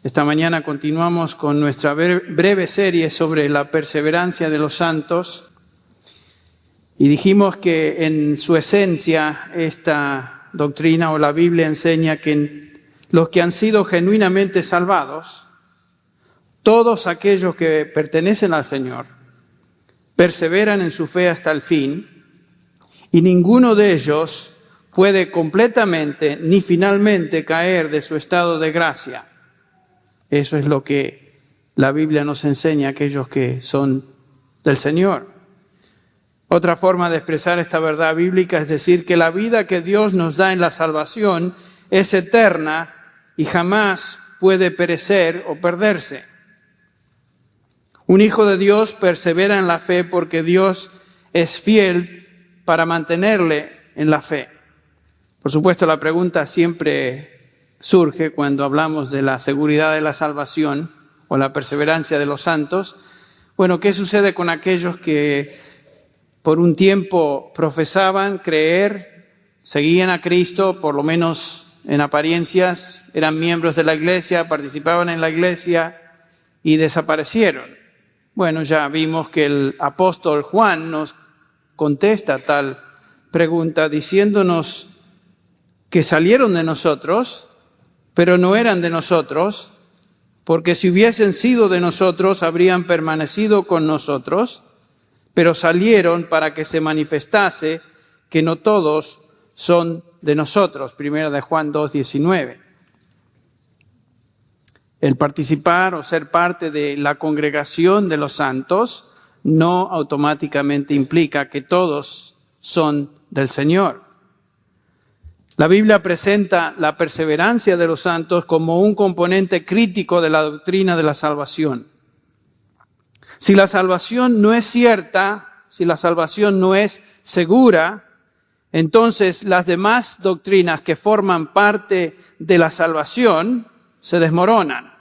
Esta mañana continuamos con nuestra breve serie sobre la perseverancia de los santos y dijimos que en su esencia esta doctrina o la Biblia enseña que los que han sido genuinamente salvados, todos aquellos que pertenecen al Señor, perseveran en su fe hasta el fin y ninguno de ellos puede completamente ni finalmente caer de su estado de gracia. Eso es lo que la Biblia nos enseña a aquellos que son del Señor. Otra forma de expresar esta verdad bíblica es decir que la vida que Dios nos da en la salvación es eterna y jamás puede perecer o perderse. Un hijo de Dios persevera en la fe porque Dios es fiel para mantenerle en la fe. Por supuesto, la pregunta siempre surge cuando hablamos de la seguridad de la salvación o la perseverancia de los santos. Bueno, ¿qué sucede con aquellos que por un tiempo profesaban creer, seguían a Cristo, por lo menos en apariencias, eran miembros de la iglesia, participaban en la iglesia y desaparecieron? Bueno, ya vimos que el apóstol Juan nos contesta tal pregunta diciéndonos que salieron de nosotros, pero no eran de nosotros, porque si hubiesen sido de nosotros, habrían permanecido con nosotros, pero salieron para que se manifestase que no todos son de nosotros. Primera de Juan 2:19. El participar o ser parte de la congregación de los santos no automáticamente implica que todos son del Señor. La Biblia presenta la perseverancia de los santos como un componente crítico de la doctrina de la salvación. Si la salvación no es cierta, si la salvación no es segura, entonces las demás doctrinas que forman parte de la salvación se desmoronan.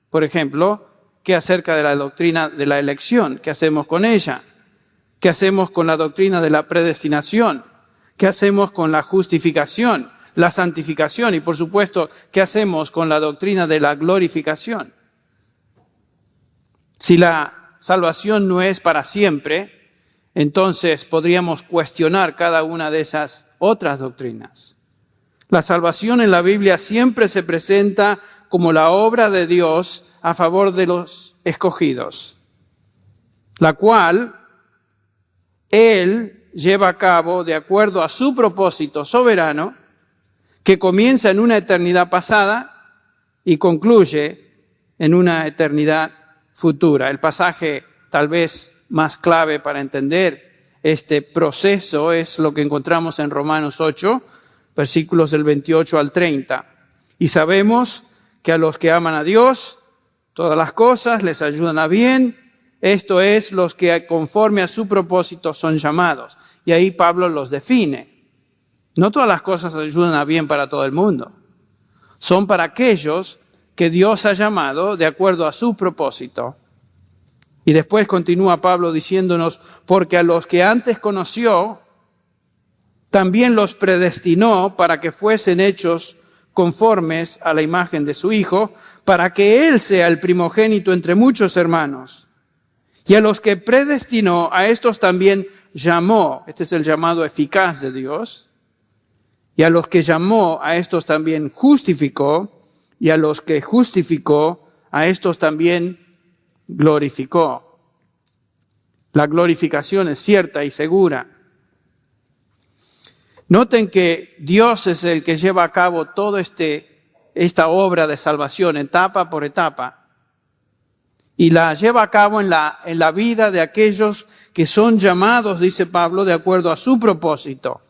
Por ejemplo, ¿qué acerca de la doctrina de la elección? ¿Qué hacemos con ella? ¿Qué hacemos con la doctrina de la predestinación? ¿Qué hacemos con la justificación, la santificación? Y por supuesto, ¿qué hacemos con la doctrina de la glorificación? Si la salvación no es para siempre, entonces podríamos cuestionar cada una de esas otras doctrinas. La salvación en la Biblia siempre se presenta como la obra de Dios a favor de los escogidos, la cual Él lleva a cabo de acuerdo a su propósito soberano, que comienza en una eternidad pasada y concluye en una eternidad futura. El pasaje tal vez más clave para entender este proceso es lo que encontramos en Romanos 8, versículos del 28 al 30. Y sabemos que a los que aman a Dios, todas las cosas les ayudan a bien, esto es, los que conforme a su propósito son llamados. Y ahí Pablo los define. No todas las cosas ayudan a bien para todo el mundo. Son para aquellos que Dios ha llamado de acuerdo a su propósito. Y después continúa Pablo diciéndonos, porque a los que antes conoció, también los predestinó para que fuesen hechos conformes a la imagen de su Hijo, para que Él sea el primogénito entre muchos hermanos. Y a los que predestinó, a estos también llamó. Este es el llamado eficaz de Dios. Y a los que llamó, a estos también justificó. Y a los que justificó, a estos también glorificó. La glorificación es cierta y segura. Noten que Dios es el que lleva a cabo toda esta obra de salvación, etapa por etapa. Y la lleva a cabo en la vida de aquellos que son llamados, dice Pablo, de acuerdo a su propósito.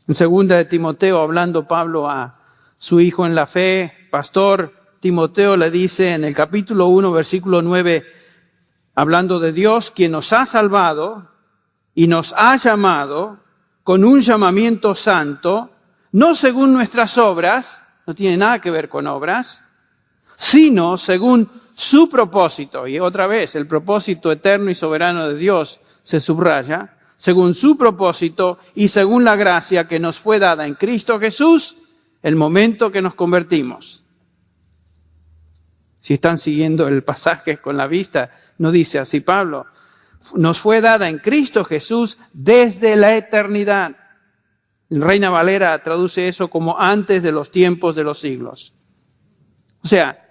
En 2 de Timoteo, hablando Pablo a su hijo en la fe, pastor Timoteo, le dice en el capítulo 1, versículo 9, hablando de Dios, quien nos ha salvado y nos ha llamado con un llamamiento santo, no según nuestras obras, no tiene nada que ver con obras, sino según su propósito. Y otra vez, el propósito eterno y soberano de Dios se subraya, según su propósito y según la gracia que nos fue dada en Cristo Jesús, el momento que nos convertimos. Si están siguiendo el pasaje con la vista, no dice así Pablo. Nos fue dada en Cristo Jesús desde la eternidad. El Reina Valera traduce eso como antes de los tiempos de los siglos. O sea,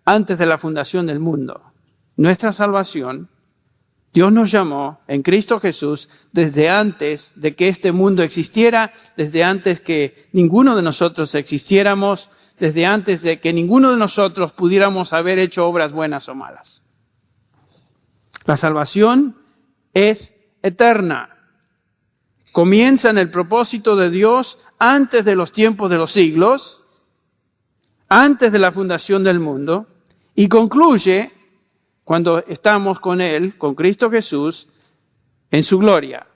antes de la fundación del mundo. Nuestra salvación, Dios nos llamó en Cristo Jesús desde antes de que este mundo existiera, desde antes que ninguno de nosotros existiéramos, desde antes de que ninguno de nosotros pudiéramos haber hecho obras buenas o malas. La salvación es eterna. Comienza en el propósito de Dios antes de los tiempos de los siglos, antes de la fundación del mundo, y concluye cuando estamos con Él, con Cristo Jesús, en su gloria.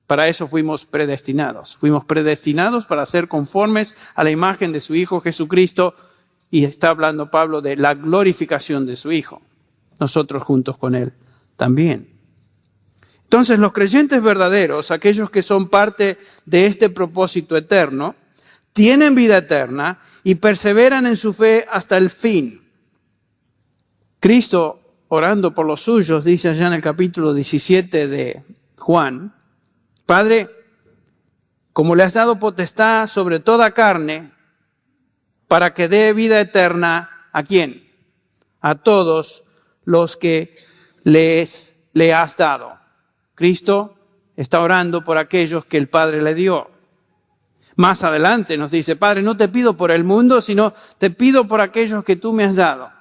Para eso fuimos predestinados. Fuimos predestinados para ser conformes a la imagen de su Hijo Jesucristo, y está hablando Pablo de la glorificación de su Hijo. Nosotros juntos con Él también. Entonces, los creyentes verdaderos, aquellos que son parte de este propósito eterno, tienen vida eterna y perseveran en su fe hasta el fin. Cristo, orando por los suyos, dice allá en el capítulo 17 de Juan, Padre, como le has dado potestad sobre toda carne, para que dé vida eterna, ¿a quién? A todos los que le has dado. Cristo está orando por aquellos que el Padre le dio. Más adelante nos dice, Padre, no te pido por el mundo, sino te pido por aquellos que tú me has dado.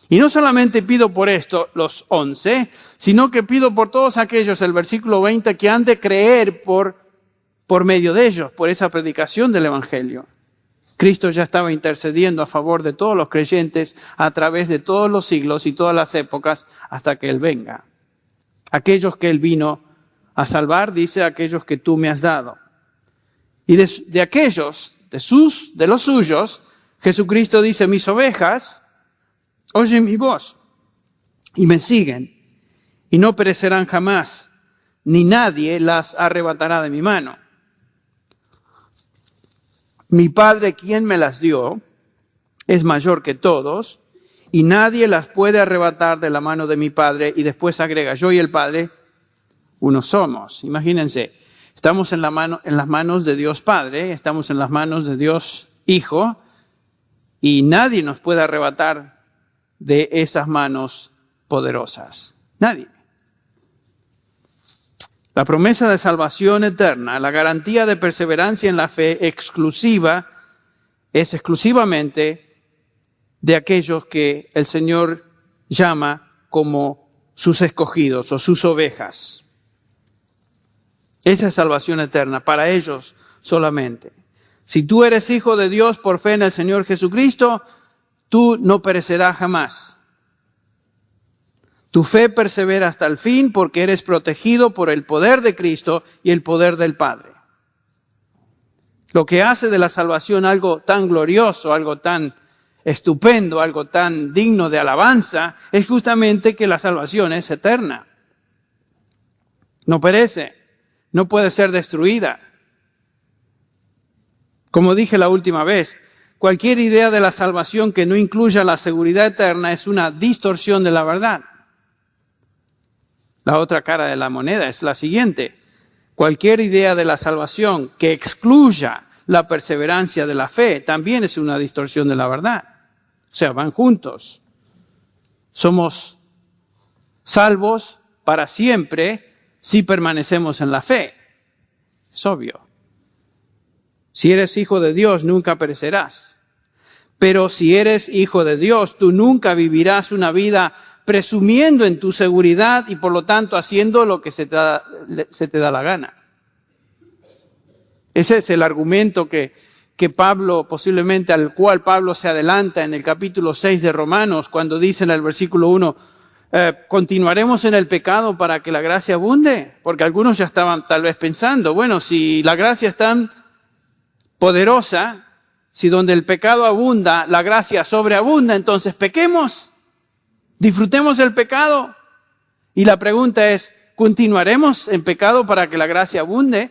Y no solamente pido por esto, los 11, sino que pido por todos aquellos, el versículo 20, que han de creer por medio de ellos, por esa predicación del Evangelio. Cristo ya estaba intercediendo a favor de todos los creyentes a través de todos los siglos y todas las épocas hasta que Él venga. Aquellos que Él vino a salvar, dice, aquellos que tú me has dado. Y de aquellos, de los suyos, Jesucristo dice, mis ovejas oyen mi voz y me siguen y no perecerán jamás, ni nadie las arrebatará de mi mano. Mi Padre, quien me las dio, es mayor que todos y nadie las puede arrebatar de la mano de mi Padre. Y después agrega, yo y el Padre, uno somos. Imagínense, estamos en las manos de Dios Padre, estamos en las manos de Dios Hijo y nadie nos puede arrebatar de esas manos poderosas. Nadie. La promesa de salvación eterna, la garantía de perseverancia en la fe exclusiva, es exclusivamente de aquellos que el Señor llama como sus escogidos o sus ovejas. Esa es salvación eterna, para ellos solamente. Si tú eres hijo de Dios por fe en el Señor Jesucristo, tú no perecerás jamás. Tu fe persevera hasta el fin porque eres protegido por el poder de Cristo y el poder del Padre. Lo que hace de la salvación algo tan glorioso, algo tan estupendo, algo tan digno de alabanza, es justamente que la salvación es eterna. No perece, no puede ser destruida. Como dije la última vez, cualquier idea de la salvación que no incluya la seguridad eterna es una distorsión de la verdad. La otra cara de la moneda es la siguiente. Cualquier idea de la salvación que excluya la perseverancia de la fe también es una distorsión de la verdad. O sea, van juntos. Somos salvos para siempre si permanecemos en la fe. Es obvio. Si eres hijo de Dios, nunca perecerás. Pero si eres hijo de Dios, tú nunca vivirás una vida presumiendo en tu seguridad y por lo tanto haciendo lo que se te da la gana. Ese es el argumento que Pablo, posiblemente al cual Pablo se adelanta en el capítulo 6 de Romanos, cuando dice en el versículo 1, ¿continuaremos en el pecado para que la gracia abunde? Porque algunos ya estaban tal vez pensando, bueno, si la gracia es tan poderosa, si donde el pecado abunda, la gracia sobreabunda, entonces pequemos. Disfrutemos el pecado. Y la pregunta es, ¿continuaremos en pecado para que la gracia abunde?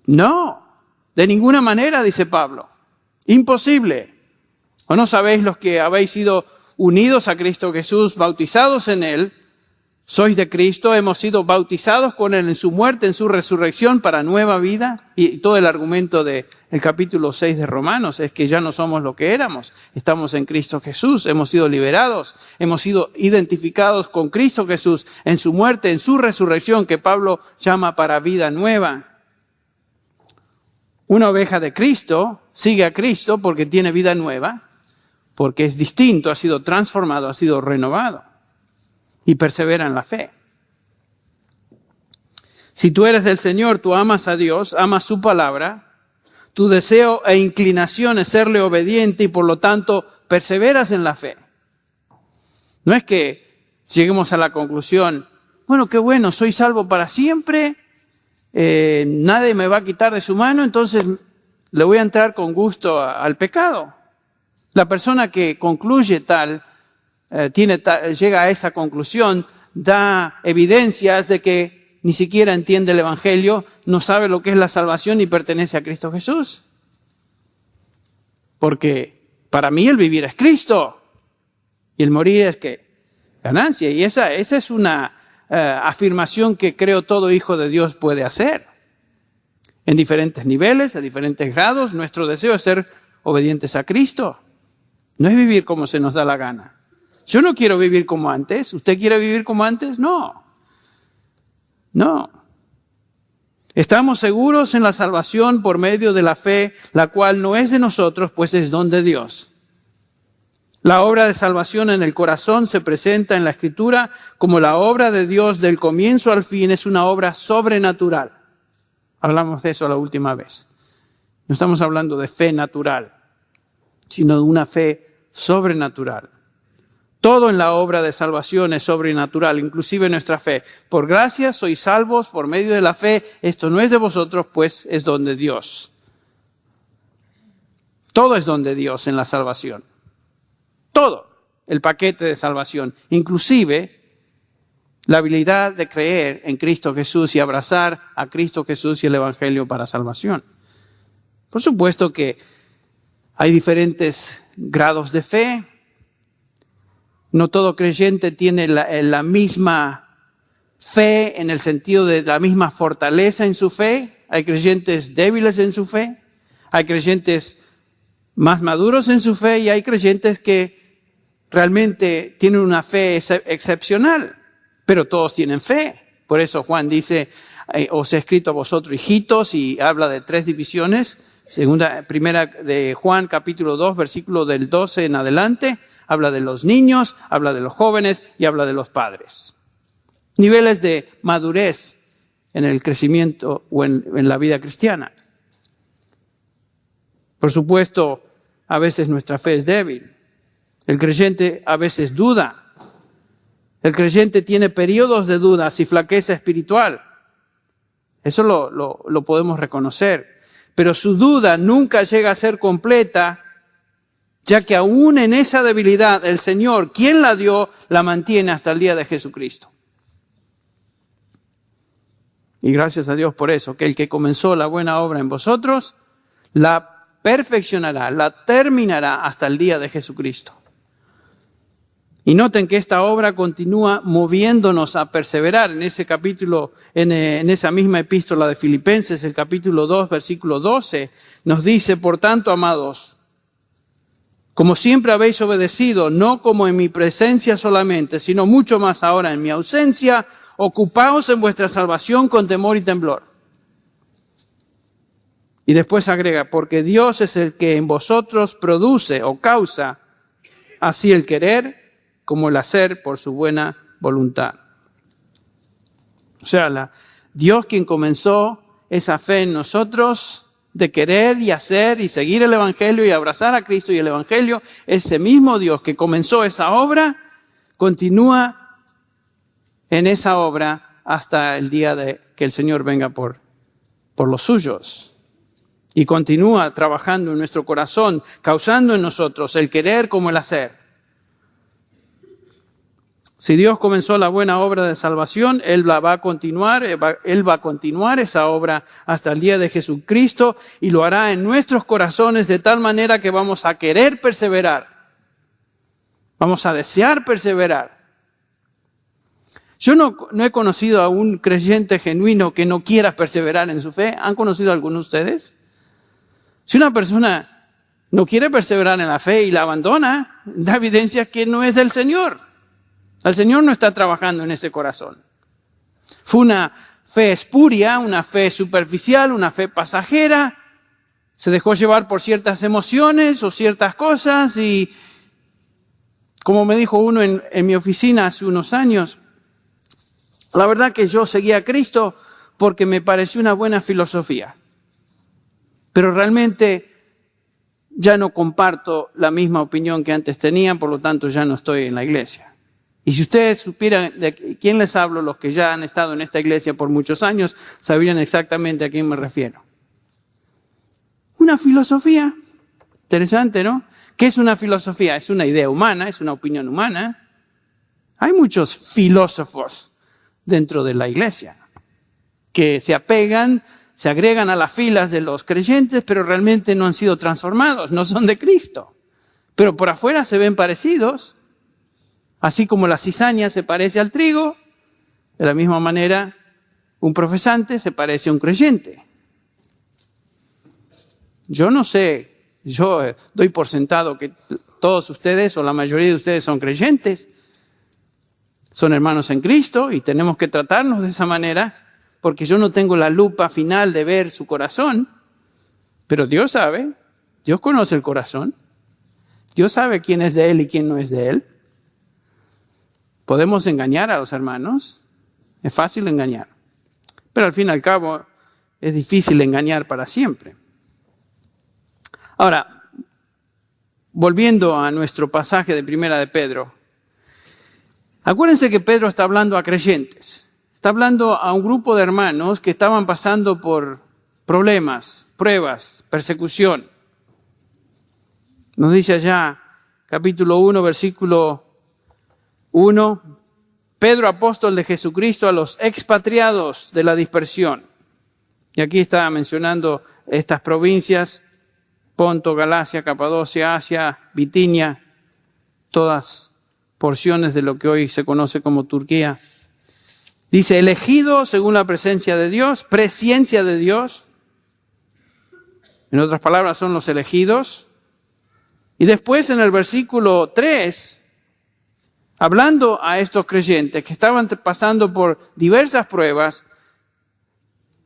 No, de ninguna manera, dice Pablo. Imposible. ¿O no sabéis los que habéis sido unidos a Cristo Jesús, bautizados en Él? Sois de Cristo, hemos sido bautizados con Él en su muerte, en su resurrección para nueva vida. Y todo el argumento del capítulo 6 de Romanos es que ya no somos lo que éramos. Estamos en Cristo Jesús, hemos sido liberados, hemos sido identificados con Cristo Jesús en su muerte, en su resurrección, que Pablo llama para vida nueva. Una oveja de Cristo sigue a Cristo porque tiene vida nueva, porque es distinto, ha sido transformado, ha sido renovado. Y persevera en la fe. Si tú eres del Señor, tú amas a Dios, amas su palabra, tu deseo e inclinación es serle obediente y por lo tanto perseveras en la fe. No es que lleguemos a la conclusión, bueno, qué bueno, soy salvo para siempre, nadie me va a quitar de su mano, entonces le voy a entrar con gusto al pecado. La persona que concluye llega a esa conclusión, da evidencias de que ni siquiera entiende el Evangelio, no sabe lo que es la salvación y pertenece a Cristo Jesús. Porque para mí el vivir es Cristo y el morir es que ganancia. Y esa es una afirmación que creo todo hijo de Dios puede hacer. En diferentes niveles, a diferentes grados, nuestro deseo es ser obedientes a Cristo. No es vivir como se nos da la gana. Yo no quiero vivir como antes. ¿Usted quiere vivir como antes? No. No. Estamos seguros en la salvación por medio de la fe, la cual no es de nosotros, pues es don de Dios. La obra de salvación en el corazón se presenta en la Escritura como la obra de Dios del comienzo al fin, es una obra sobrenatural. Hablamos de eso la última vez. No estamos hablando de fe natural, sino de una fe sobrenatural. Todo en la obra de salvación es sobrenatural, inclusive nuestra fe. Por gracia sois salvos por medio de la fe. Esto no es de vosotros, pues es don de Dios. Todo es don de Dios en la salvación. Todo el paquete de salvación, inclusive la habilidad de creer en Cristo Jesús y abrazar a Cristo Jesús y el Evangelio para salvación. Por supuesto que hay diferentes grados de fe. No todo creyente tiene la misma fe en el sentido de la misma fortaleza en su fe. Hay creyentes débiles en su fe. Hay creyentes más maduros en su fe y hay creyentes que realmente tienen una fe excepcional. Pero todos tienen fe. Por eso Juan dice, os he escrito a vosotros hijitos, y habla de 3 divisiones. Primera de Juan capítulo 2, versículo del 12 en adelante. Habla de los niños, habla de los jóvenes y habla de los padres. Niveles de madurez en el crecimiento o en la vida cristiana. Por supuesto, a veces nuestra fe es débil. El creyente a veces duda. El creyente tiene periodos de dudas y flaqueza espiritual. Eso lo podemos reconocer. Pero su duda nunca llega a ser completa, ya que aún en esa debilidad el Señor, quien la dio, la mantiene hasta el día de Jesucristo. Y gracias a Dios por eso, que el que comenzó la buena obra en vosotros, la perfeccionará, la terminará hasta el día de Jesucristo. Y noten que esta obra continúa moviéndonos a perseverar. En ese capítulo, en esa misma epístola de Filipenses, el capítulo 2, versículo 12, nos dice, por tanto, amados, como siempre habéis obedecido, no como en mi presencia solamente, sino mucho más ahora en mi ausencia, ocupaos en vuestra salvación con temor y temblor. Y después agrega, porque Dios es el que en vosotros produce o causa así el querer como el hacer por su buena voluntad. O sea, Dios quien comenzó esa fe en nosotros de querer y hacer y seguir el Evangelio y abrazar a Cristo y el Evangelio, ese mismo Dios que comenzó esa obra, continúa en esa obra hasta el día de que el Señor venga por los suyos. Y continúa trabajando en nuestro corazón, causando en nosotros el querer como el hacer. Si Dios comenzó la buena obra de salvación, Él la va a continuar, Él va a continuar esa obra hasta el día de Jesucristo y lo hará en nuestros corazones de tal manera que vamos a querer perseverar. Vamos a desear perseverar. Yo no he conocido a un creyente genuino que no quiera perseverar en su fe. ¿Han conocido a alguno de ustedes? Si una persona no quiere perseverar en la fe y la abandona, da evidencia que no es del Señor. El Señor no está trabajando en ese corazón. Fue una fe espuria, una fe superficial, una fe pasajera. Se dejó llevar por ciertas emociones o ciertas cosas y, como me dijo uno en mi oficina hace unos años, la verdad que yo seguía a Cristo porque me pareció una buena filosofía. Pero realmente ya no comparto la misma opinión que antes tenía, por lo tanto ya no estoy en la iglesia. Y si ustedes supieran de quién les hablo, los que ya han estado en esta iglesia por muchos años, sabrían exactamente a quién me refiero. Una filosofía. Interesante, ¿no? ¿Qué es una filosofía? Es una idea humana, es una opinión humana. Hay muchos filósofos dentro de la iglesia que se apegan, se agregan a las filas de los creyentes, pero realmente no han sido transformados, no son de Cristo. Pero por afuera se ven parecidos. Así como la cizaña se parece al trigo, de la misma manera un profesante se parece a un creyente. Yo no sé, yo doy por sentado que todos ustedes o la mayoría de ustedes son creyentes, son hermanos en Cristo y tenemos que tratarnos de esa manera porque yo no tengo la lupa final de ver su corazón, pero Dios sabe, Dios conoce el corazón, Dios sabe quién es de Él y quién no es de Él. Podemos engañar a los hermanos, es fácil engañar, pero al fin y al cabo es difícil engañar para siempre. Ahora, volviendo a nuestro pasaje de Primera de Pedro, acuérdense que Pedro está hablando a creyentes, está hablando a un grupo de hermanos que estaban pasando por problemas, pruebas, persecución. Nos dice allá, capítulo 1, versículo 1, Pedro, apóstol de Jesucristo, a los expatriados de la dispersión. Y aquí está mencionando estas provincias, Ponto, Galacia, Capadocia, Asia, Bitinia, todas porciones de lo que hoy se conoce como Turquía. Dice, elegido según la presencia de Dios, presciencia de Dios. En otras palabras, son los elegidos. Y después en el versículo 3, hablando a estos creyentes que estaban pasando por diversas pruebas,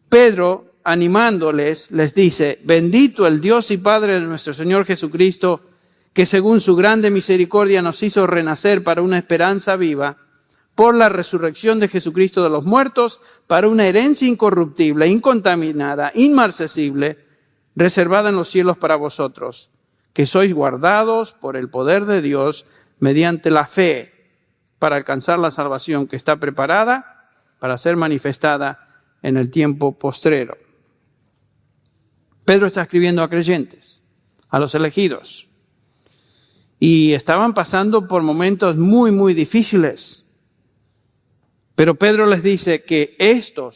Pedro, animándoles, les dice, bendito el Dios y Padre de nuestro Señor Jesucristo, que según su grande misericordia nos hizo renacer para una esperanza viva, por la resurrección de Jesucristo de los muertos, para una herencia incorruptible, incontaminada, inmarcesible, reservada en los cielos para vosotros, que sois guardados por el poder de Dios mediante la fe, para alcanzar la salvación que está preparada para ser manifestada en el tiempo postrero. Pedro está escribiendo a creyentes, a los elegidos, y estaban pasando por momentos muy, muy difíciles. Pero Pedro les dice que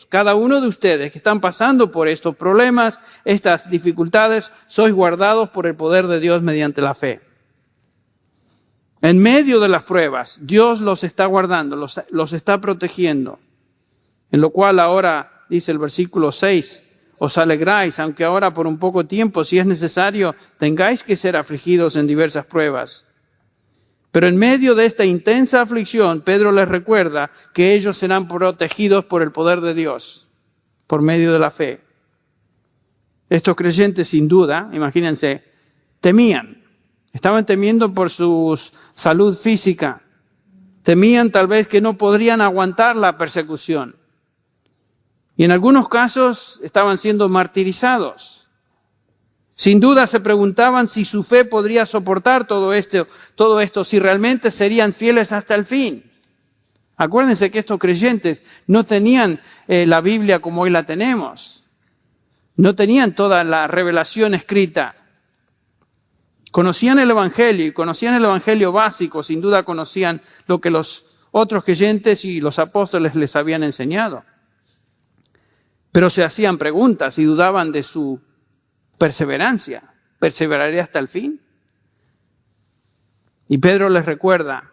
cada uno de ustedes que están pasando por estos problemas, estas dificultades, sois guardados por el poder de Dios mediante la fe. En medio de las pruebas, Dios los está guardando, los está protegiendo. En lo cual ahora, dice el versículo 6, os alegráis, aunque ahora por un poco tiempo, si es necesario, tengáis que ser afligidos en diversas pruebas. Pero en medio de esta intensa aflicción, Pedro les recuerda que ellos serán protegidos por el poder de Dios, por medio de la fe. Estos creyentes, sin duda, imagínense, temían. Estaban temiendo por su salud física. Temían tal vez que no podrían aguantar la persecución. Y en algunos casos estaban siendo martirizados. Sin duda se preguntaban si su fe podría soportar todo esto, si realmente serían fieles hasta el fin. Acuérdense que estos creyentes no tenían la Biblia como hoy la tenemos. No tenían toda la revelación escrita. Conocían el Evangelio y conocían el Evangelio básico, sin duda conocían lo que los otros creyentes y los apóstoles les habían enseñado. Pero se hacían preguntas y dudaban de su perseverancia. ¿Perseveraré hasta el fin? Y Pedro les recuerda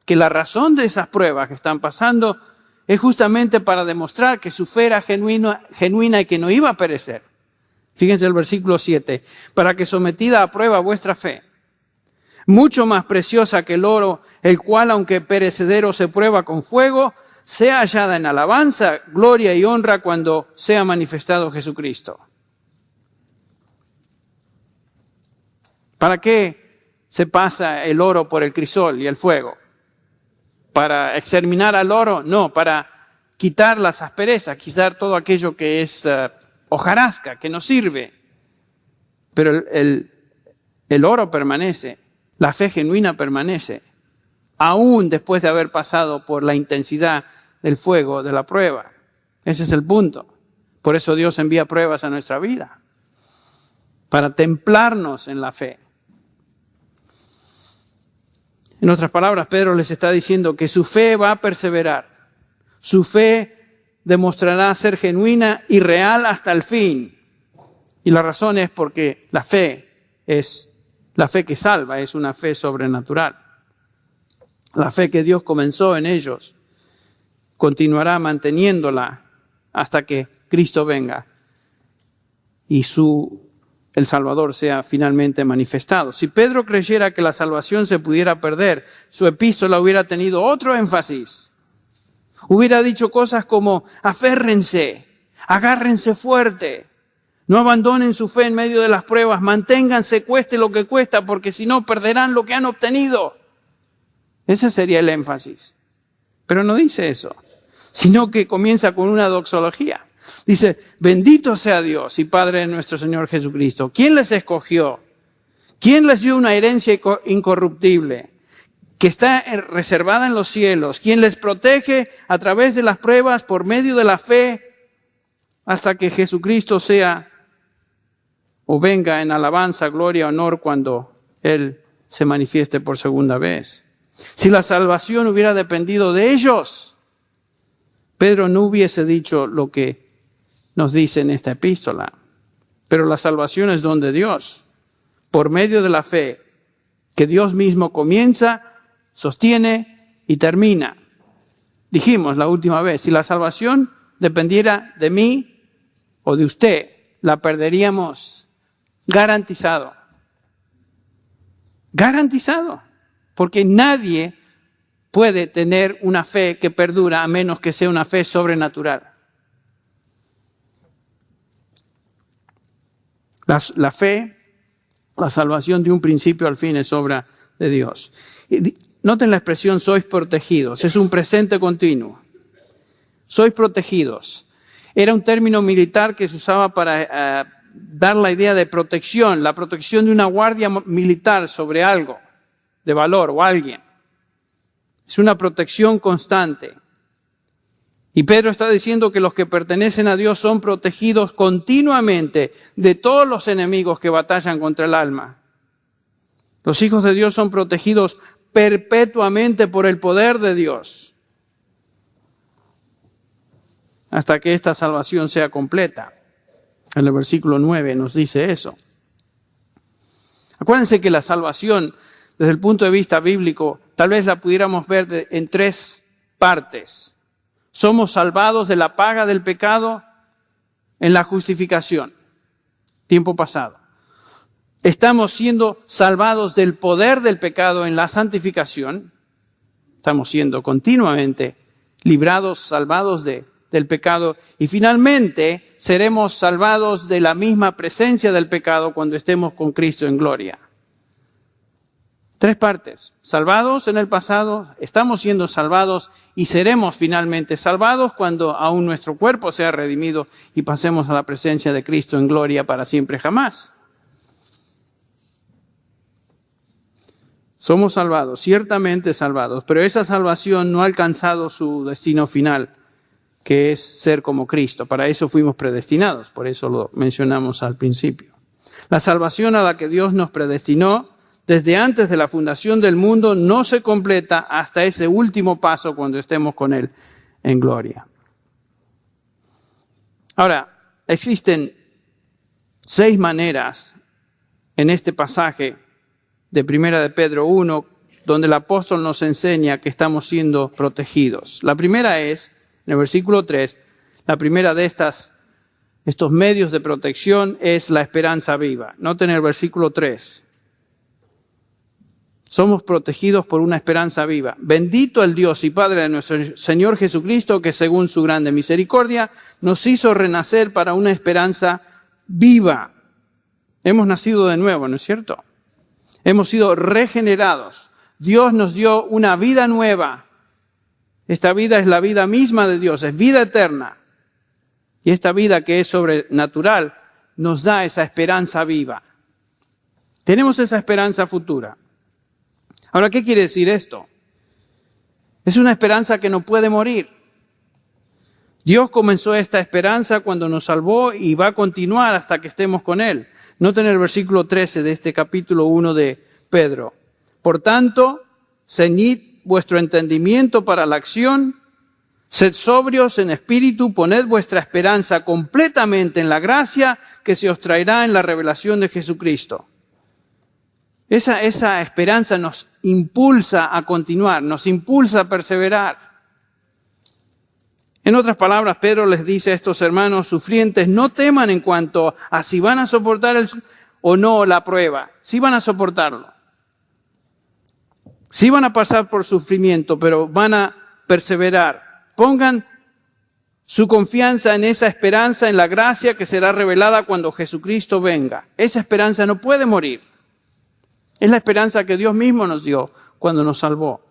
que la razón de esas pruebas que están pasando es justamente para demostrar que su fe era genuina y que no iba a perecer. Fíjense el versículo 7. Para que sometida a prueba vuestra fe, mucho más preciosa que el oro, el cual aunque perecedero se prueba con fuego, sea hallada en alabanza, gloria y honra cuando sea manifestado Jesucristo. ¿Para qué se pasa el oro por el crisol y el fuego? ¿Para exterminar al oro? No, para quitar las asperezas, quitar todo aquello que es hojarasca, que no sirve. Pero el oro permanece, la fe genuina permanece, aún después de haber pasado por la intensidad del fuego, de la prueba. Ese es el punto. Por eso Dios envía pruebas a nuestra vida, para templarnos en la fe. En otras palabras, Pedro les está diciendo que su fe va a perseverar. Su fe demostrará ser genuina y real hasta el fin. Y la razón es porque la fe es la fe que salva, es una fe sobrenatural. La fe que Dios comenzó en ellos continuará manteniéndola hasta que Cristo venga y el Salvador sea finalmente manifestado. Si Pedro creyera que la salvación se pudiera perder, su epístola hubiera tenido otro énfasis. Hubiera dicho cosas como: aférrense, agárrense fuerte, no abandonen su fe en medio de las pruebas, manténganse cueste lo que cuesta, porque si no perderán lo que han obtenido. Ese sería el énfasis. Pero no dice eso, sino que comienza con una doxología. Dice: bendito sea Dios y Padre de nuestro Señor Jesucristo. ¿Quién les escogió? ¿Quién les dio una herencia incorruptible que está reservada en los cielos? ¿Quién les protege a través de las pruebas por medio de la fe hasta que Jesucristo sea o venga en alabanza, gloria, honor cuando Él se manifieste por segunda vez? Si la salvación hubiera dependido de ellos, Pedro no hubiese dicho lo que nos dice en esta epístola. Pero la salvación es don de Dios, por medio de la fe, que Dios mismo comienza, sostiene y termina. Dijimos la última vez, si la salvación dependiera de mí o de usted, la perderíamos garantizado. Garantizado. Porque nadie puede tener una fe que perdura a menos que sea una fe sobrenatural. La fe, la salvación de un principio al fin es obra de Dios. Noten la expresión sois protegidos, es un presente continuo. Sois protegidos. Era un término militar que se usaba para dar la idea de protección, la protección de una guardia militar sobre algo de valor o alguien. Es una protección constante. Y Pedro está diciendo que los que pertenecen a Dios son protegidos continuamente de todos los enemigos que batallan contra el alma. Los hijos de Dios son protegidos perpetuamente por el poder de Dios, hasta que esta salvación sea completa. En el versículo 9 nos dice eso. Acuérdense que la salvación, desde el punto de vista bíblico, tal vez la pudiéramos ver en tres partes. Somos salvados de la paga del pecado en la justificación, tiempo pasado. Estamos siendo salvados del poder del pecado en la santificación. Estamos siendo continuamente librados, salvados del pecado. Y finalmente seremos salvados de la misma presencia del pecado cuando estemos con Cristo en gloria. Tres partes. Salvados en el pasado, estamos siendo salvados y seremos finalmente salvados cuando aún nuestro cuerpo sea redimido y pasemos a la presencia de Cristo en gloria para siempre jamás. Somos salvados, ciertamente salvados, pero esa salvación no ha alcanzado su destino final, que es ser como Cristo. Para eso fuimos predestinados, por eso lo mencionamos al principio. La salvación a la que Dios nos predestinó desde antes de la fundación del mundo no se completa hasta ese último paso cuando estemos con Él en gloria. Ahora, existen 6 maneras en este pasaje de 1 de Pedro 1, donde el apóstol nos enseña que estamos siendo protegidos. La primera es, en el versículo 3, la primera de estos medios de protección es la esperanza viva. Noten el versículo 3. Somos protegidos por una esperanza viva. Bendito el Dios y Padre de nuestro Señor Jesucristo, que según su grande misericordia nos hizo renacer para una esperanza viva. Hemos nacido de nuevo, ¿no es cierto? Hemos sido regenerados. Dios nos dio una vida nueva. Esta vida es la vida misma de Dios, es vida eterna. Y esta vida que es sobrenatural nos da esa esperanza viva. Tenemos esa esperanza futura. Ahora, ¿qué quiere decir esto? Es una esperanza que no puede morir. Dios comenzó esta esperanza cuando nos salvó y va a continuar hasta que estemos con Él. Noten el versículo 13 de este capítulo 1 de Pedro. Por tanto, ceñid vuestro entendimiento para la acción, sed sobrios en espíritu, poned vuestra esperanza completamente en la gracia que se os traerá en la revelación de Jesucristo. Esa esperanza nos impulsa a continuar, nos impulsa a perseverar. En otras palabras, Pedro les dice a estos hermanos sufrientes, no teman en cuanto a si van a soportar o no la prueba. Sí van a soportarlo. Sí van a pasar por sufrimiento, pero van a perseverar. Pongan su confianza en esa esperanza, en la gracia que será revelada cuando Jesucristo venga. Esa esperanza no puede morir. Es la esperanza que Dios mismo nos dio cuando nos salvó.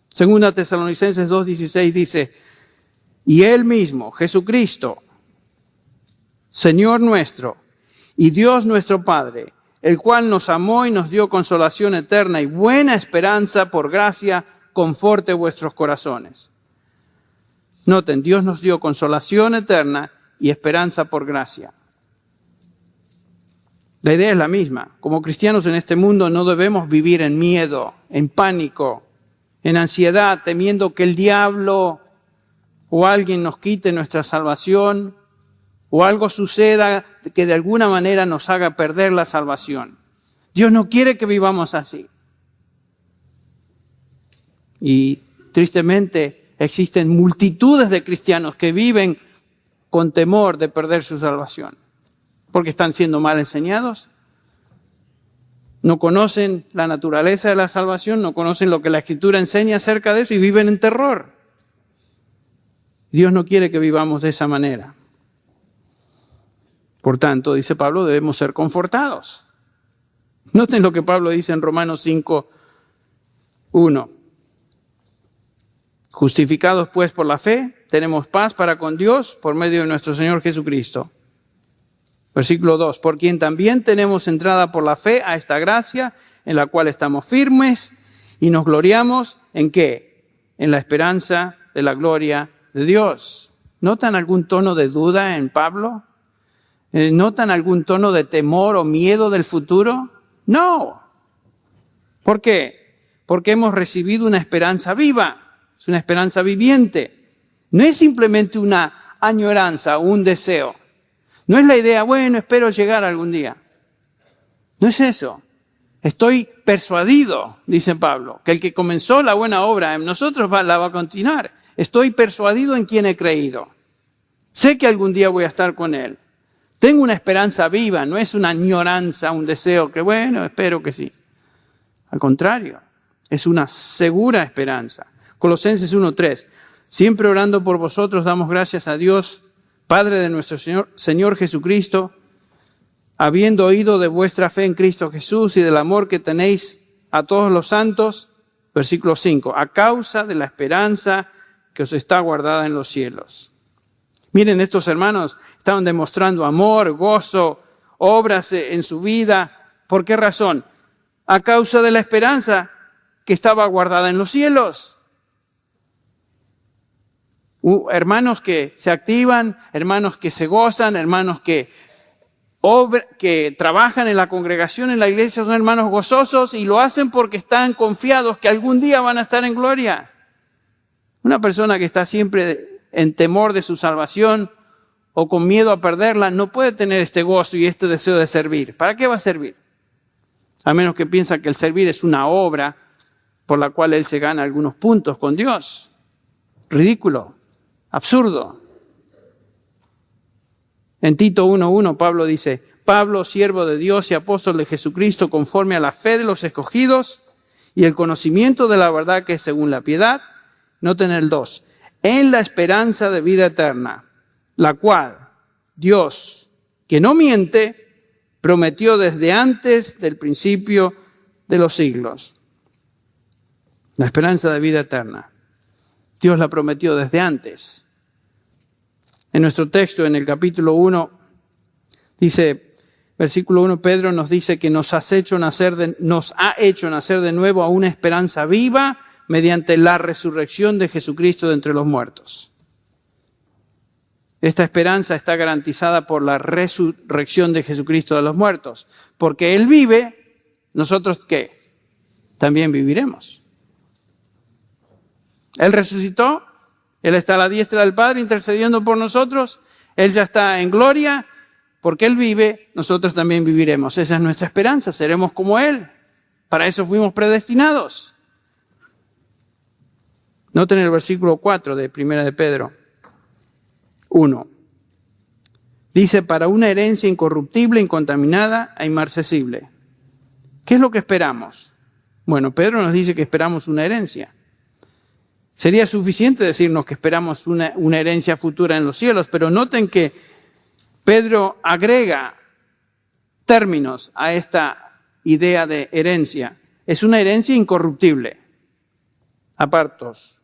Segunda Tesalonicenses 2:16 dice, y Él mismo, Jesucristo, Señor nuestro y Dios nuestro Padre, el cual nos amó y nos dio consolación eterna y buena esperanza por gracia, conforte vuestros corazones. Noten, Dios nos dio consolación eterna y esperanza por gracia. La idea es la misma. Como cristianos en este mundo no debemos vivir en miedo, en pánico, en ansiedad, temiendo que el diablo o alguien nos quite nuestra salvación o algo suceda que de alguna manera nos haga perder la salvación. Dios no quiere que vivamos así. Y tristemente existen multitudes de cristianos que viven con temor de perder su salvación. Porque están siendo mal enseñados, no conocen la naturaleza de la salvación, no conocen lo que la Escritura enseña acerca de eso y viven en terror. Dios no quiere que vivamos de esa manera. Por tanto, dice Pablo, debemos ser confortados. Noten lo que Pablo dice en Romanos 5:1. Justificados pues por la fe, tenemos paz para con Dios por medio de nuestro Señor Jesucristo. Versículo 2, por quien también tenemos entrada por la fe a esta gracia, en la cual estamos firmes y nos gloriamos, ¿en qué? En la esperanza de la gloria de Dios. ¿Notan algún tono de duda en Pablo? ¿Notan algún tono de temor o miedo del futuro? No. ¿Por qué? Porque hemos recibido una esperanza viva, es una esperanza viviente. No es simplemente una añoranza o un deseo. No es la idea, bueno, espero llegar algún día. No es eso. Estoy persuadido, dice Pablo, que el que comenzó la buena obra en nosotros la va a continuar. Estoy persuadido en quien he creído. Sé que algún día voy a estar con Él. Tengo una esperanza viva, no es una añoranza, un deseo que, bueno, espero que sí. Al contrario, es una segura esperanza. Colosenses 1:3. Siempre orando por vosotros damos gracias a Dios, Padre de nuestro Señor Jesucristo, habiendo oído de vuestra fe en Cristo Jesús y del amor que tenéis a todos los santos, versículo 5, a causa de la esperanza que os está guardada en los cielos. Miren, estos hermanos estaban demostrando amor, gozo, obras en su vida. ¿Por qué razón? A causa de la esperanza que estaba guardada en los cielos. Hermanos que se activan, hermanos que se gozan, hermanos que que trabajan en la congregación, en la iglesia, son hermanos gozosos y lo hacen porque están confiados que algún día van a estar en gloria. Una persona que está siempre en temor de su salvación o con miedo a perderla no puede tener este gozo y este deseo de servir. ¿Para qué va a servir? A menos que piensa que el servir es una obra por la cual él se gana algunos puntos con Dios. Ridículo, absurdo. En Tito 1:1 Pablo dice, Pablo, siervo de Dios y apóstol de Jesucristo, conforme a la fe de los escogidos y el conocimiento de la verdad que es según la piedad, noten el 2, en la esperanza de vida eterna, la cual Dios, que no miente, prometió desde antes del principio de los siglos. La esperanza de vida eterna. Dios la prometió desde antes. En nuestro texto, en el capítulo 1, dice, versículo 1, Pedro nos dice que nos ha hecho nacer de nuevo a una esperanza viva mediante la resurrección de Jesucristo de entre los muertos. Esta esperanza está garantizada por la resurrección de Jesucristo de los muertos. Porque Él vive, ¿nosotros qué? También viviremos. Él resucitó, Él está a la diestra del Padre intercediendo por nosotros, Él ya está en gloria, porque Él vive, nosotros también viviremos. Esa es nuestra esperanza, seremos como Él. Para eso fuimos predestinados. Noten el versículo 4 de 1 de Pedro 1. Dice, para una herencia incorruptible, incontaminada e inmarcesible. ¿Qué es lo que esperamos? Bueno, Pedro nos dice que esperamos una herencia. Sería suficiente decirnos que esperamos una herencia futura en los cielos, pero noten que Pedro agrega términos a esta idea de herencia. Es una herencia incorruptible. Apartos,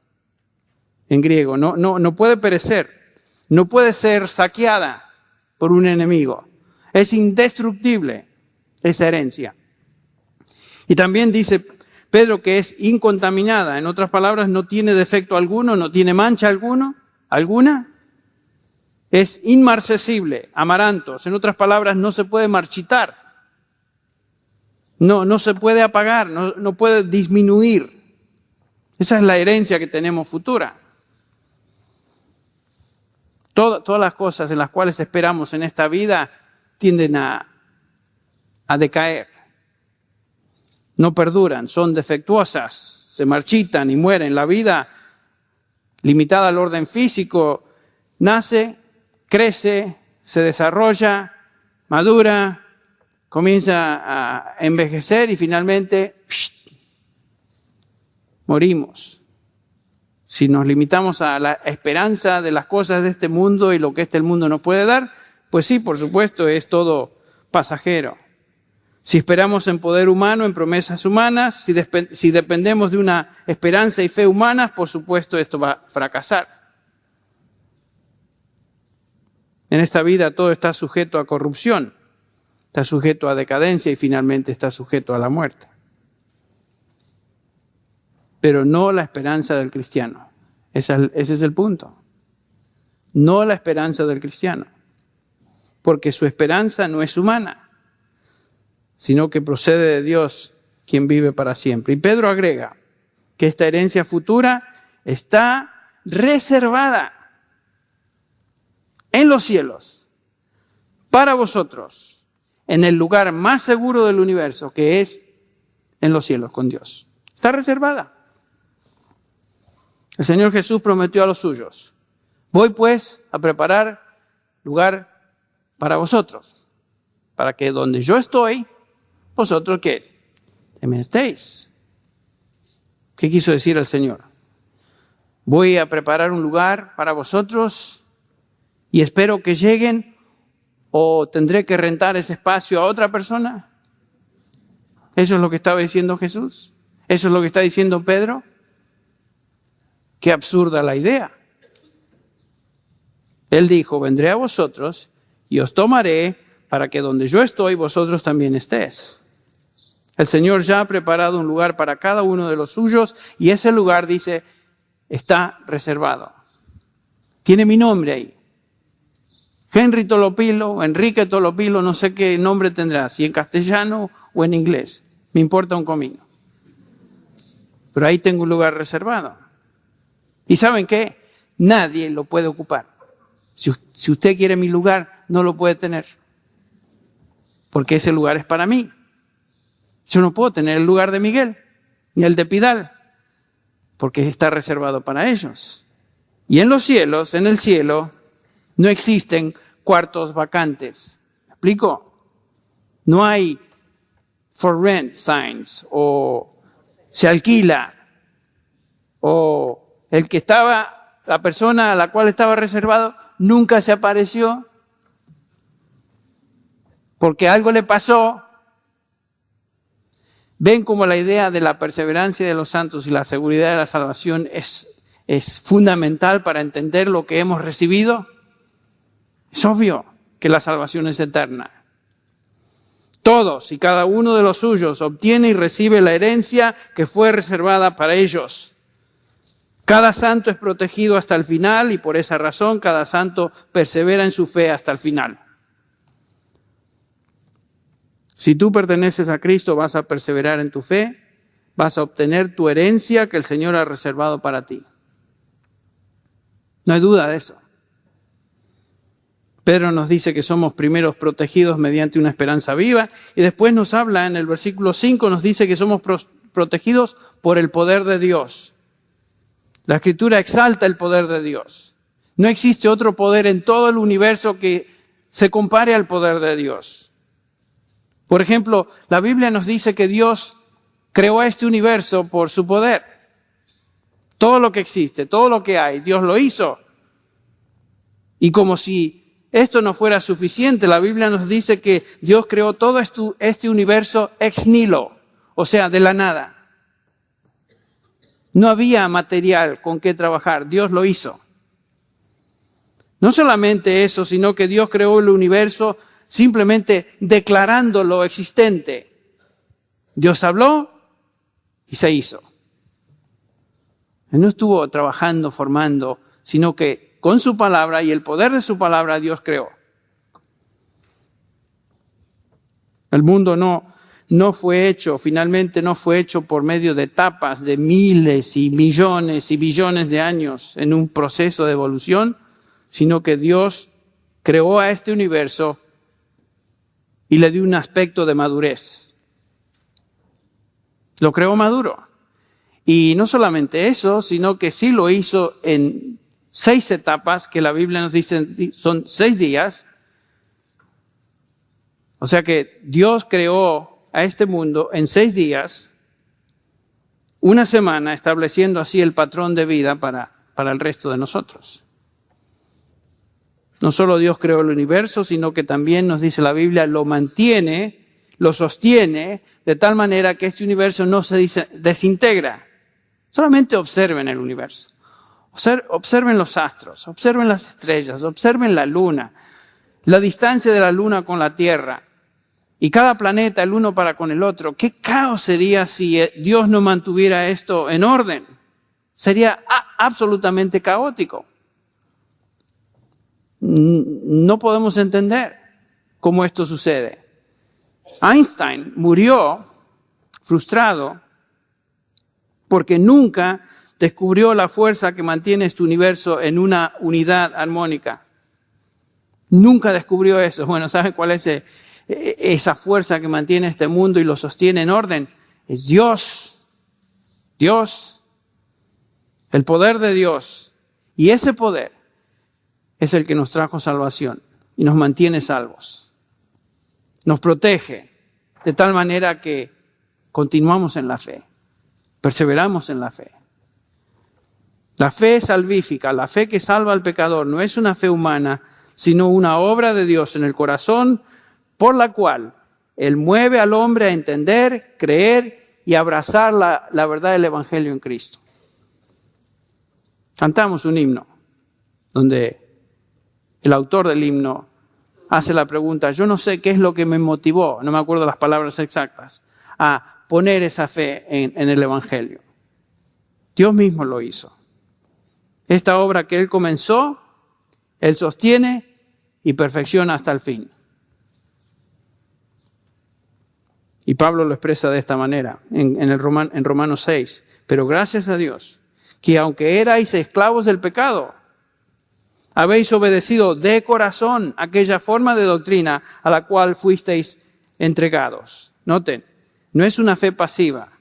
en griego. No puede perecer. No puede ser saqueada por un enemigo. Es indestructible esa herencia. Y también dice Pedro que es incontaminada. En otras palabras, no tiene defecto alguno, no tiene mancha alguna. Es inmarcesible, amarantos. En otras palabras, no se puede marchitar. No se puede apagar, no puede disminuir. Esa es la herencia que tenemos futura. Todas las cosas en las cuales esperamos en esta vida tienden a decaer. No perduran, son defectuosas, se marchitan y mueren. La vida, limitada al orden físico, nace, crece, se desarrolla, madura, comienza a envejecer y finalmente morimos. Si nos limitamos a la esperanza de las cosas de este mundo y lo que este mundo nos puede dar, pues sí, por supuesto, es todo pasajero. Si esperamos en poder humano, en promesas humanas, si dependemos de una esperanza y fe humanas, por supuesto, esto va a fracasar. En esta vida todo está sujeto a corrupción, está sujeto a decadencia y finalmente está sujeto a la muerte. Pero no la esperanza del cristiano. Ese es el punto. No la esperanza del cristiano. Porque su esperanza no es humana, sino que procede de Dios, quien vive para siempre. Y Pedro agrega que esta herencia futura está reservada en los cielos para vosotros, en el lugar más seguro del universo, que es en los cielos con Dios. Está reservada. El Señor Jesús prometió a los suyos, voy pues a preparar lugar para vosotros, para que donde yo estoy, vosotros ¿qué? También estéis. ¿Qué quiso decir el Señor? Voy a preparar un lugar para vosotros y espero que lleguen, o tendré que rentar ese espacio a otra persona. ¿Eso es lo que estaba diciendo Jesús? ¿Eso es lo que está diciendo Pedro? Qué absurda la idea. Él dijo, vendré a vosotros y os tomaré para que donde yo estoy, vosotros también estéis. El Señor ya ha preparado un lugar para cada uno de los suyos y ese lugar, dice, está reservado. Tiene mi nombre ahí. Henry Tolopilo, Enrique Tolopilo, no sé qué nombre tendrá, si en castellano o en inglés. Me importa un comino. Pero ahí tengo un lugar reservado. ¿Y saben qué? Nadie lo puede ocupar. Si usted quiere mi lugar, no lo puede tener. Porque ese lugar es para mí. Yo no puedo tener el lugar de Miguel, ni el de Pidal, porque está reservado para ellos. Y en los cielos, en el cielo, no existen cuartos vacantes. ¿Me explico? No hay for rent signs, o se alquila, o el que estaba, la persona a la cual estaba reservado, nunca se apareció, porque algo le pasó. Ven como la idea de la perseverancia de los santos y la seguridad de la salvación es fundamental para entender lo que hemos recibido. Es obvio que la salvación es eterna. Todos y cada uno de los suyos obtiene y recibe la herencia que fue reservada para ellos. Cada santo es protegido hasta el final y por esa razón cada santo persevera en su fe hasta el final. Si tú perteneces a Cristo, vas a perseverar en tu fe, vas a obtener tu herencia que el Señor ha reservado para ti. No hay duda de eso. Pedro nos dice que somos primeros protegidos mediante una esperanza viva y después nos habla en el versículo 5, nos dice que somos protegidos por el poder de Dios. La Escritura exalta el poder de Dios. No existe otro poder en todo el universo que se compare al poder de Dios. Por ejemplo, la Biblia nos dice que Dios creó a este universo por su poder. Todo lo que existe, todo lo que hay, Dios lo hizo. Y como si esto no fuera suficiente, la Biblia nos dice que Dios creó todo este universo ex nihilo, o sea, de la nada. No había material con que trabajar, Dios lo hizo. No solamente eso, sino que Dios creó el universo simplemente declarándolo existente. Dios habló y se hizo. Él no estuvo trabajando, formando, sino que con su palabra y el poder de su palabra Dios creó. El mundo no fue hecho, finalmente no fue hecho por medio de etapas de miles y millones y billones de años en un proceso de evolución, sino que Dios creó a este universo y le dio un aspecto de madurez. Lo creó maduro. Y no solamente eso, sino que sí lo hizo en 6 etapas, que la Biblia nos dice son 6 días. O sea que Dios creó a este mundo en 6 días, una semana, estableciendo así el patrón de vida para el resto de nosotros. No solo Dios creó el universo, sino que también nos dice la Biblia, lo mantiene, lo sostiene, de tal manera que este universo no se desintegra. Solamente observen el universo. Observen los astros, observen las estrellas, observen la luna, la distancia de la luna con la Tierra y cada planeta el uno para con el otro. ¿Qué caos sería si Dios no mantuviera esto en orden? Sería absolutamente caótico. No podemos entender cómo esto sucede. Einstein murió frustrado porque nunca descubrió la fuerza que mantiene este universo en una unidad armónica. Nunca descubrió eso. Bueno, ¿sabe cuál es esa fuerza que mantiene este mundo y lo sostiene en orden? Es Dios. Dios. El poder de Dios. Y ese poder es el que nos trajo salvación y nos mantiene salvos. Nos protege de tal manera que continuamos en la fe. Perseveramos en la fe. La fe salvífica, la fe que salva al pecador, no es una fe humana, sino una obra de Dios en el corazón por la cual Él mueve al hombre a entender, creer y abrazar la verdad del Evangelio en Cristo. Cantamos un himno donde el autor del himno hace la pregunta, yo no sé qué es lo que me motivó, no me acuerdo las palabras exactas, a poner esa fe en el Evangelio. Dios mismo lo hizo. Esta obra que Él comenzó, Él sostiene y perfección hasta el fin. Y Pablo lo expresa de esta manera en Romanos 6. Pero gracias a Dios, que aunque erais esclavos del pecado, habéis obedecido de corazón aquella forma de doctrina a la cual fuisteis entregados. Noten, no es una fe pasiva,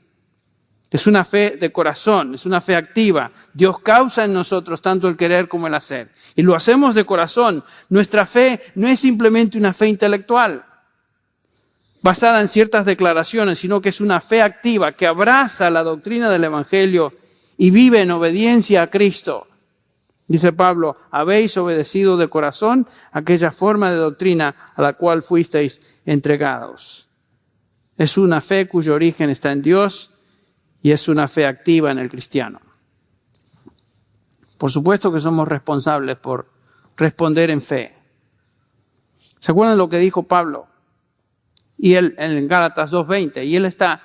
es una fe de corazón, es una fe activa. Dios causa en nosotros tanto el querer como el hacer. Y lo hacemos de corazón. Nuestra fe no es simplemente una fe intelectual, basada en ciertas declaraciones, sino que es una fe activa que abraza la doctrina del Evangelio y vive en obediencia a Cristo. Dice Pablo, habéis obedecido de corazón aquella forma de doctrina a la cual fuisteis entregados. Es una fe cuyo origen está en Dios y es una fe activa en el cristiano. Por supuesto que somos responsables por responder en fe. ¿Se acuerdan lo que dijo Pablo? Y él en Gálatas 2:20, y él está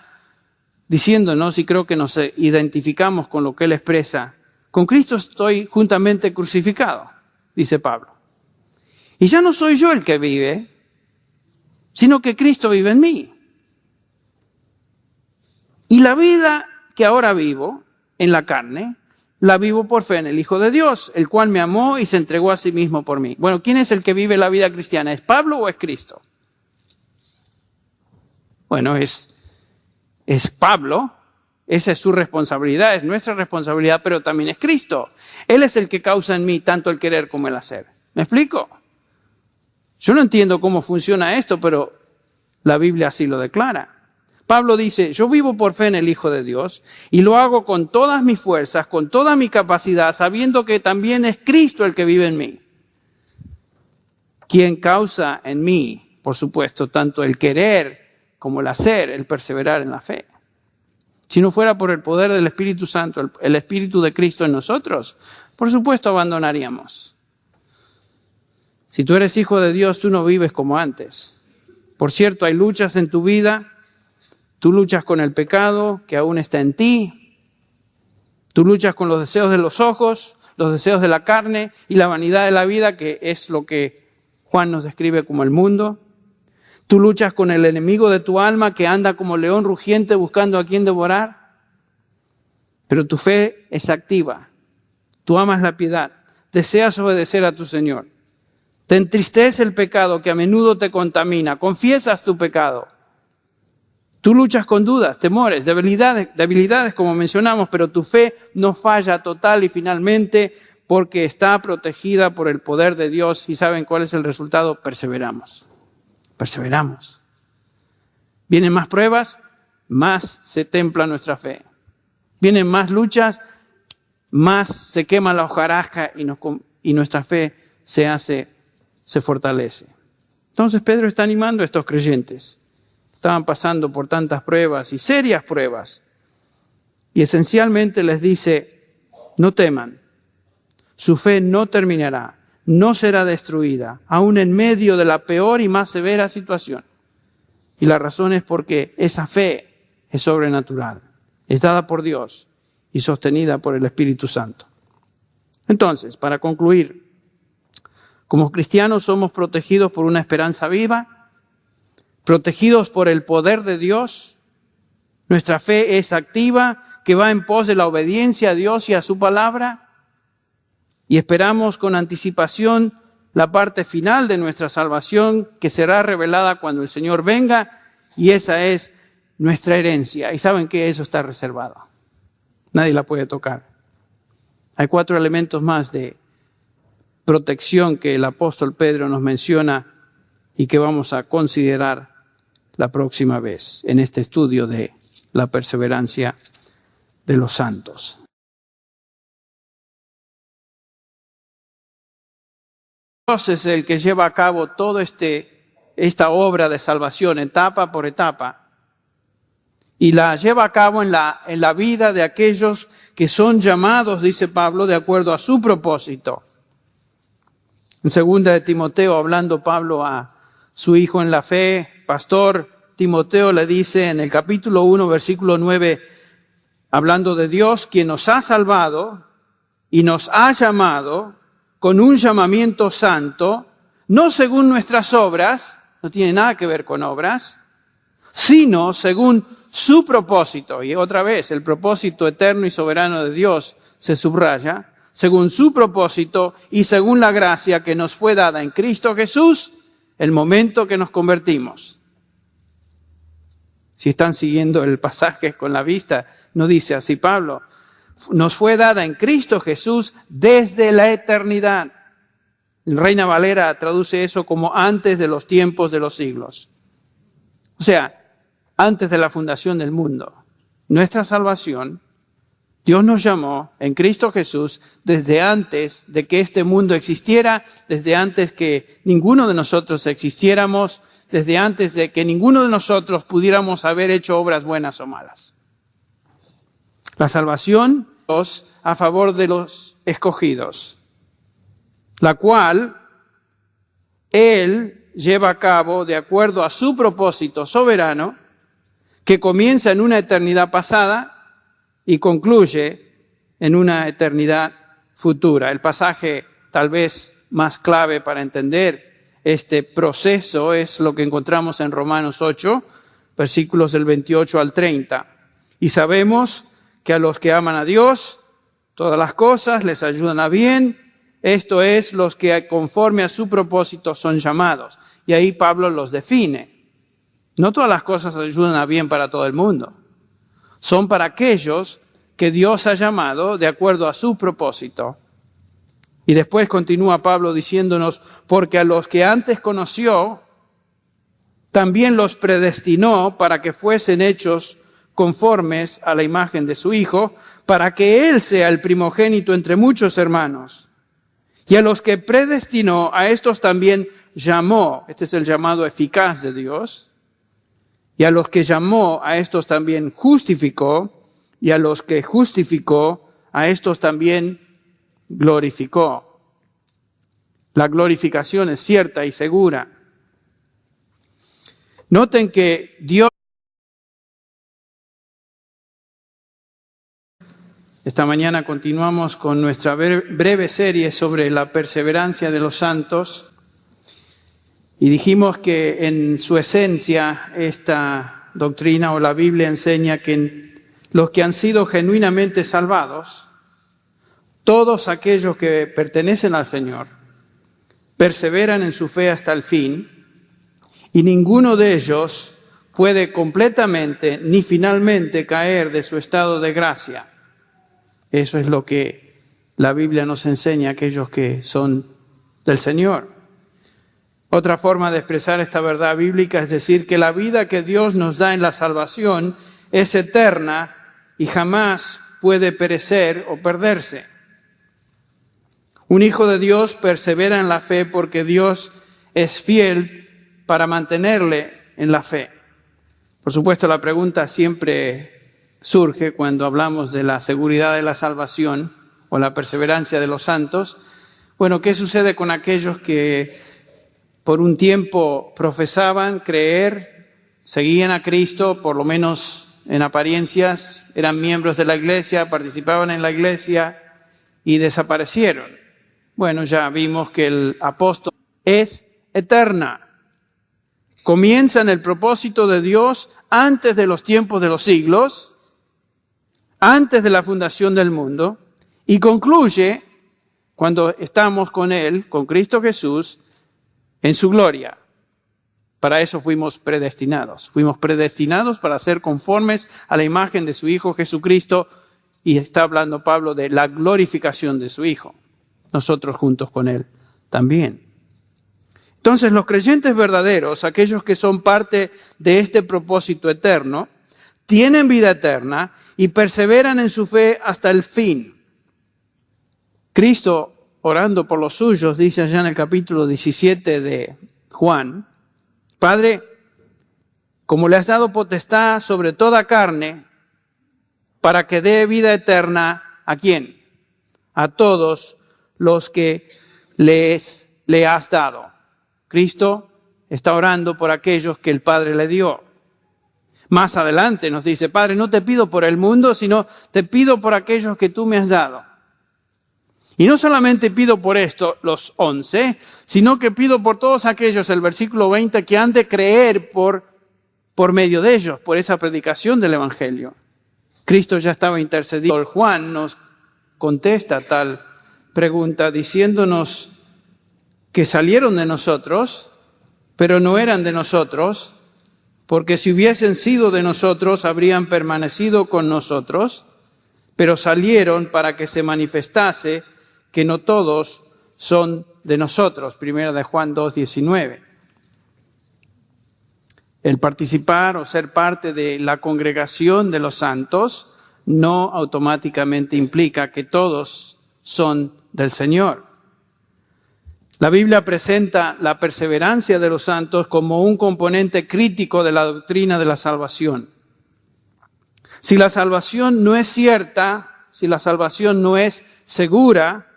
diciéndonos, y creo que nos identificamos con lo que él expresa, con Cristo estoy juntamente crucificado, dice Pablo. Y ya no soy yo el que vive, sino que Cristo vive en mí. Y la vida que ahora vivo en la carne, la vivo por fe en el Hijo de Dios, el cual me amó y se entregó a sí mismo por mí. Bueno, ¿quién es el que vive la vida cristiana? ¿Es Pablo o es Cristo? Bueno, es Pablo, esa es su responsabilidad, es nuestra responsabilidad, pero también es Cristo. Él es el que causa en mí tanto el querer como el hacer. ¿Me explico? Yo no entiendo cómo funciona esto, pero la Biblia así lo declara. Pablo dice, yo vivo por fe en el Hijo de Dios y lo hago con todas mis fuerzas, con toda mi capacidad, sabiendo que también es Cristo el que vive en mí. Quien causa en mí, por supuesto, tanto el querer como el hacer, el perseverar en la fe. Si no fuera por el poder del Espíritu Santo, el Espíritu de Cristo en nosotros, por supuesto abandonaríamos. Si tú eres hijo de Dios, tú no vives como antes. Por cierto, hay luchas en tu vida. Tú luchas con el pecado que aún está en ti. Tú luchas con los deseos de los ojos, los deseos de la carne y la vanidad de la vida, que es lo que Juan nos describe como el mundo. Tú luchas con el enemigo de tu alma que anda como león rugiente buscando a quien devorar. Pero tu fe es activa. Tú amas la piedad. Deseas obedecer a tu Señor. Te entristece el pecado que a menudo te contamina. Confiesas tu pecado. Tú luchas con dudas, temores, debilidades como mencionamos, pero tu fe no falla total y finalmente porque está protegida por el poder de Dios. ¿Y saben cuál es el resultado? Perseveramos. Perseveramos. Vienen más pruebas, más se templa nuestra fe. Vienen más luchas, más se quema la hojarasca y nuestra fe se fortalece. Entonces Pedro está animando a estos creyentes. Estaban pasando por tantas pruebas y serias pruebas. Y esencialmente les dice, no teman. Su fe no terminará. No será destruida, aún en medio de la peor y más severa situación. Y la razón es porque esa fe es sobrenatural, es dada por Dios y sostenida por el Espíritu Santo. Entonces, para concluir, como cristianos somos protegidos por una esperanza viva, protegidos por el poder de Dios. Nuestra fe es activa, que va en pos de la obediencia a Dios y a su palabra. Y esperamos con anticipación la parte final de nuestra salvación que será revelada cuando el Señor venga, y esa es nuestra herencia. Y saben que eso está reservado. Nadie la puede tocar. Hay 4 elementos más de protección que el apóstol Pedro nos menciona y que vamos a considerar la próxima vez en este estudio de la perseverancia de los santos. Dios es el que lleva a cabo toda esta obra de salvación etapa por etapa y la lleva a cabo en la vida de aquellos que son llamados, dice Pablo, de acuerdo a su propósito. En 2 de Timoteo, hablando Pablo a su hijo en la fe, pastor Timoteo, le dice en el capítulo 1, versículo 9, hablando de Dios, quien nos ha salvado y nos ha llamado con un llamamiento santo, no según nuestras obras, no tiene nada que ver con obras, sino según su propósito. Y otra vez, el propósito eterno y soberano de Dios se subraya, según su propósito y según la gracia que nos fue dada en Cristo Jesús, el momento que nos convertimos. Si están siguiendo el pasaje con la vista, no dice así Pablo. Nos fue dada en Cristo Jesús desde la eternidad. El Reina Valera traduce eso como antes de los tiempos de los siglos. O sea, antes de la fundación del mundo. Nuestra salvación, Dios nos llamó en Cristo Jesús desde antes de que este mundo existiera, desde antes que ninguno de nosotros existiéramos, desde antes de que ninguno de nosotros pudiéramos haber hecho obras buenas o malas. La salvación es a favor de los escogidos, la cual Él lleva a cabo de acuerdo a su propósito soberano, que comienza en una eternidad pasada y concluye en una eternidad futura. El pasaje tal vez más clave para entender este proceso es lo que encontramos en Romanos 8, versículos del 28 al 30. Y sabemos que a los que aman a Dios, todas las cosas les ayudan a bien, esto es, los que conforme a su propósito son llamados. Y ahí Pablo los define. No todas las cosas ayudan a bien para todo el mundo. Son para aquellos que Dios ha llamado de acuerdo a su propósito. Y después continúa Pablo diciéndonos, porque a los que antes conoció, también los predestinó para que fuesen hechos conformes a la imagen de su Hijo, para que Él sea el primogénito entre muchos hermanos. Y a los que predestinó, a estos también llamó. Este es el llamado eficaz de Dios. Y a los que llamó, a estos también justificó, y a los que justificó, a estos también glorificó. La glorificación es cierta y segura. Noten que Dios... Esta mañana continuamos con nuestra breve serie sobre la perseverancia de los santos. Y dijimos que en su esencia esta doctrina o la Biblia enseña que los que han sido genuinamente salvados, todos aquellos que pertenecen al Señor, perseveran en su fe hasta el fin y ninguno de ellos puede completamente ni finalmente caer de su estado de gracia. Eso es lo que la Biblia nos enseña a aquellos que son del Señor. Otra forma de expresar esta verdad bíblica es decir que la vida que Dios nos da en la salvación es eterna y jamás puede perecer o perderse. Un hijo de Dios persevera en la fe porque Dios es fiel para mantenerle en la fe. Por supuesto, la pregunta siempre surge cuando hablamos de la seguridad de la salvación o la perseverancia de los santos. Bueno, ¿qué sucede con aquellos que por un tiempo profesaban creer, seguían a Cristo, por lo menos en apariencias, eran miembros de la iglesia, participaban en la iglesia y desaparecieron? Bueno, ya vimos que el apóstol es eterna. Comienza en el propósito de Dios antes de los tiempos de los siglos, antes de la fundación del mundo, y concluye cuando estamos con Él, con Cristo Jesús, en su gloria. Para eso fuimos predestinados. Fuimos predestinados para ser conformes a la imagen de su Hijo Jesucristo, y está hablando Pablo de la glorificación de su Hijo. Nosotros juntos con Él también. Entonces, los creyentes verdaderos, aquellos que son parte de este propósito eterno, tienen vida eterna y perseveran en su fe hasta el fin. Cristo, orando por los suyos, dice allá en el capítulo 17 de Juan, Padre, como le has dado potestad sobre toda carne, para que dé vida eterna, ¿a quién? A todos los que le has dado. Cristo está orando por aquellos que el Padre le dio. Más adelante nos dice, Padre, no te pido por el mundo, sino te pido por aquellos que tú me has dado. Y no solamente pido por esto, los 11, sino que pido por todos aquellos, el versículo 20, que han de creer por medio de ellos, por esa predicación del Evangelio. Cristo ya estaba intercediendo. Juan nos contesta tal pregunta diciéndonos que salieron de nosotros, pero no eran de nosotros, porque si hubiesen sido de nosotros, habrían permanecido con nosotros, pero salieron para que se manifestase que no todos son de nosotros. Primera de Juan 2:19. El participar o ser parte de la congregación de los santos no automáticamente implica que todos son del Señor. La Biblia presenta la perseverancia de los santos como un componente crítico de la doctrina de la salvación. Si la salvación no es cierta, si la salvación no es segura,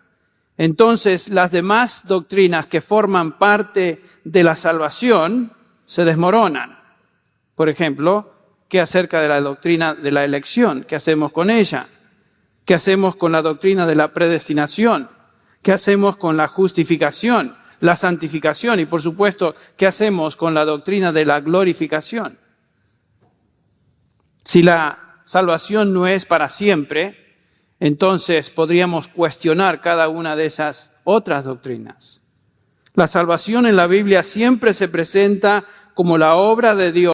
entonces las demás doctrinas que forman parte de la salvación se desmoronan. Por ejemplo, ¿qué acerca de la doctrina de la elección? ¿Qué hacemos con ella? ¿Qué hacemos con la doctrina de la predestinación? ¿Qué hacemos con la justificación, la santificación? Y por supuesto, ¿qué hacemos con la doctrina de la glorificación? Si la salvación no es para siempre, entonces podríamos cuestionar cada una de esas otras doctrinas. La salvación en la Biblia siempre se presenta como la obra de Dios